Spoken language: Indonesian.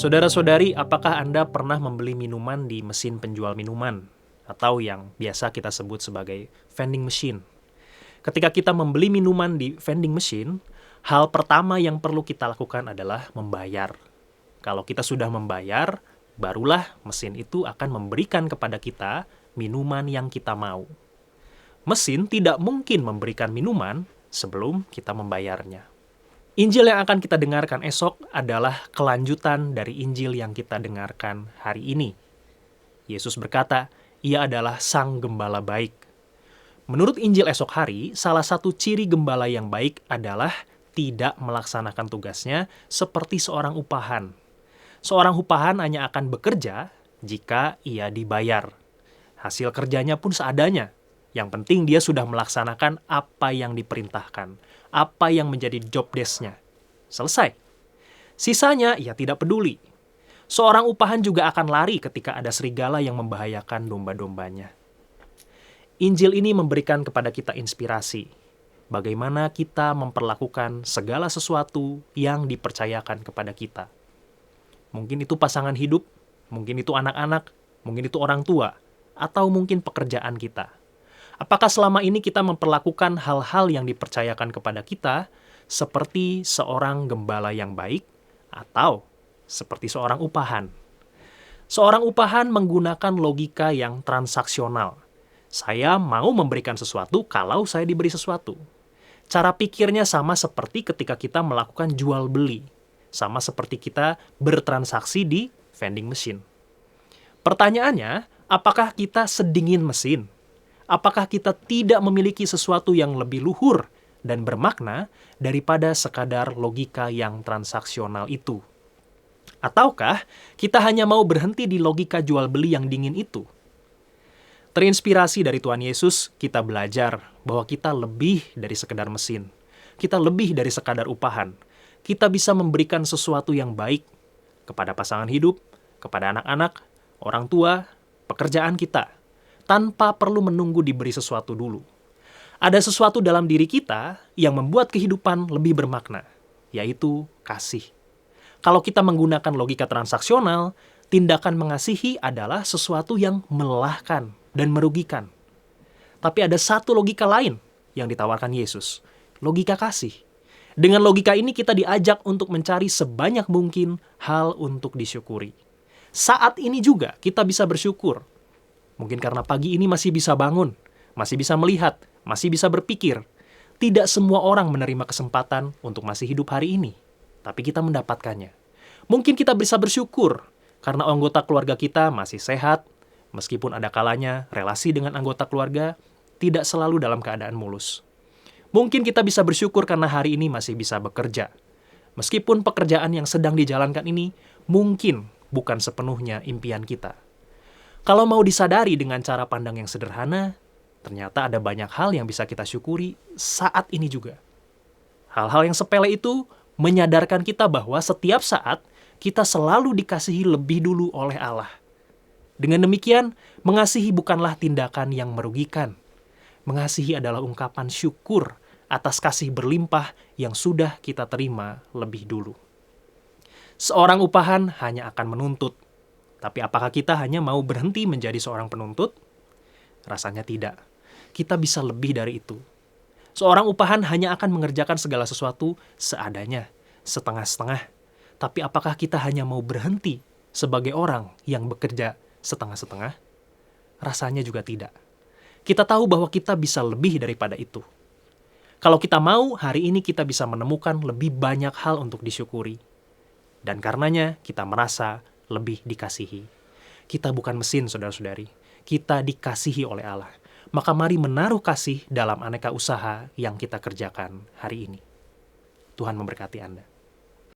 Saudara-saudari, apakah Anda pernah membeli minuman di mesin penjual minuman? Atau yang biasa kita sebut sebagai vending machine. Ketika kita membeli minuman di vending machine, hal pertama yang perlu kita lakukan adalah membayar. Kalau kita sudah membayar, barulah mesin itu akan memberikan kepada kita minuman yang kita mau. Mesin tidak mungkin memberikan minuman sebelum kita membayarnya. Injil yang akan kita dengarkan esok adalah kelanjutan dari Injil yang kita dengarkan hari ini. Yesus berkata, Ia adalah Sang Gembala Baik. Menurut Injil esok hari, salah satu ciri gembala yang baik adalah tidak melaksanakan tugasnya seperti seorang upahan. Seorang upahan hanya akan bekerja jika ia dibayar. Hasil kerjanya pun seadanya. Yang penting dia sudah melaksanakan apa yang diperintahkan, apa yang menjadi job desk-nya. Selesai. Sisanya ia tidak peduli. Seorang upahan juga akan lari ketika ada serigala yang membahayakan domba-dombanya. Injil ini memberikan kepada kita inspirasi. Bagaimana kita memperlakukan segala sesuatu yang dipercayakan kepada kita. Mungkin itu pasangan hidup, mungkin itu anak-anak, mungkin itu orang tua, atau mungkin pekerjaan kita. Apakah selama ini kita memperlakukan hal-hal yang dipercayakan kepada kita seperti seorang gembala yang baik atau seperti seorang upahan? Seorang upahan menggunakan logika yang transaksional. Saya mau memberikan sesuatu kalau saya diberi sesuatu. Cara pikirnya sama seperti ketika kita melakukan jual beli. Sama seperti kita bertransaksi di vending machine. Pertanyaannya, apakah kita sedingin mesin? Apakah kita tidak memiliki sesuatu yang lebih luhur dan bermakna daripada sekadar logika yang transaksional itu? Ataukah kita hanya mau berhenti di logika jual beli yang dingin itu? Terinspirasi dari Tuhan Yesus, kita belajar bahwa kita lebih dari sekadar mesin. Kita lebih dari sekadar upahan. Kita bisa memberikan sesuatu yang baik kepada pasangan hidup, kepada anak-anak, orang tua, pekerjaan kita, tanpa perlu menunggu diberi sesuatu dulu. Ada sesuatu dalam diri kita yang membuat kehidupan lebih bermakna, yaitu kasih. Kalau kita menggunakan logika transaksional, tindakan mengasihi adalah sesuatu yang melelahkan dan merugikan. Tapi ada satu logika lain yang ditawarkan Yesus, logika kasih. Dengan logika ini kita diajak untuk mencari sebanyak mungkin hal untuk disyukuri. Saat ini juga kita bisa bersyukur. Mungkin karena pagi ini masih bisa bangun, masih bisa melihat, masih bisa berpikir. Tidak semua orang menerima kesempatan untuk masih hidup hari ini, tapi kita mendapatkannya. Mungkin kita bisa bersyukur karena anggota keluarga kita masih sehat, meskipun ada kalanya relasi dengan anggota keluarga tidak selalu dalam keadaan mulus. Mungkin kita bisa bersyukur karena hari ini masih bisa bekerja. Meskipun pekerjaan yang sedang dijalankan ini mungkin bukan sepenuhnya impian kita. Kalau mau disadari dengan cara pandang yang sederhana, ternyata ada banyak hal yang bisa kita syukuri saat ini juga. Hal-hal yang sepele itu menyadarkan kita bahwa setiap saat kita selalu dikasihi lebih dulu oleh Allah. Dengan demikian, mengasihi bukanlah tindakan yang merugikan. Mengasihi adalah ungkapan syukur atas kasih berlimpah yang sudah kita terima lebih dulu. Seorang upahan hanya akan menuntut. Tapi apakah kita hanya mau berhenti menjadi seorang penuntut? Rasanya tidak. Kita bisa lebih dari itu. Seorang upahan hanya akan mengerjakan segala sesuatu seadanya, setengah-setengah. Tapi apakah kita hanya mau berhenti sebagai orang yang bekerja setengah-setengah? Rasanya juga tidak. Kita tahu bahwa kita bisa lebih daripada itu. Kalau kita mau, hari ini kita bisa menemukan lebih banyak hal untuk disyukuri. Dan karenanya kita merasa lebih dikasihi. Kita bukan mesin, saudara-saudari. Kita dikasihi oleh Allah. Maka mari menaruh kasih dalam aneka usaha yang kita kerjakan hari ini. Tuhan memberkati Anda.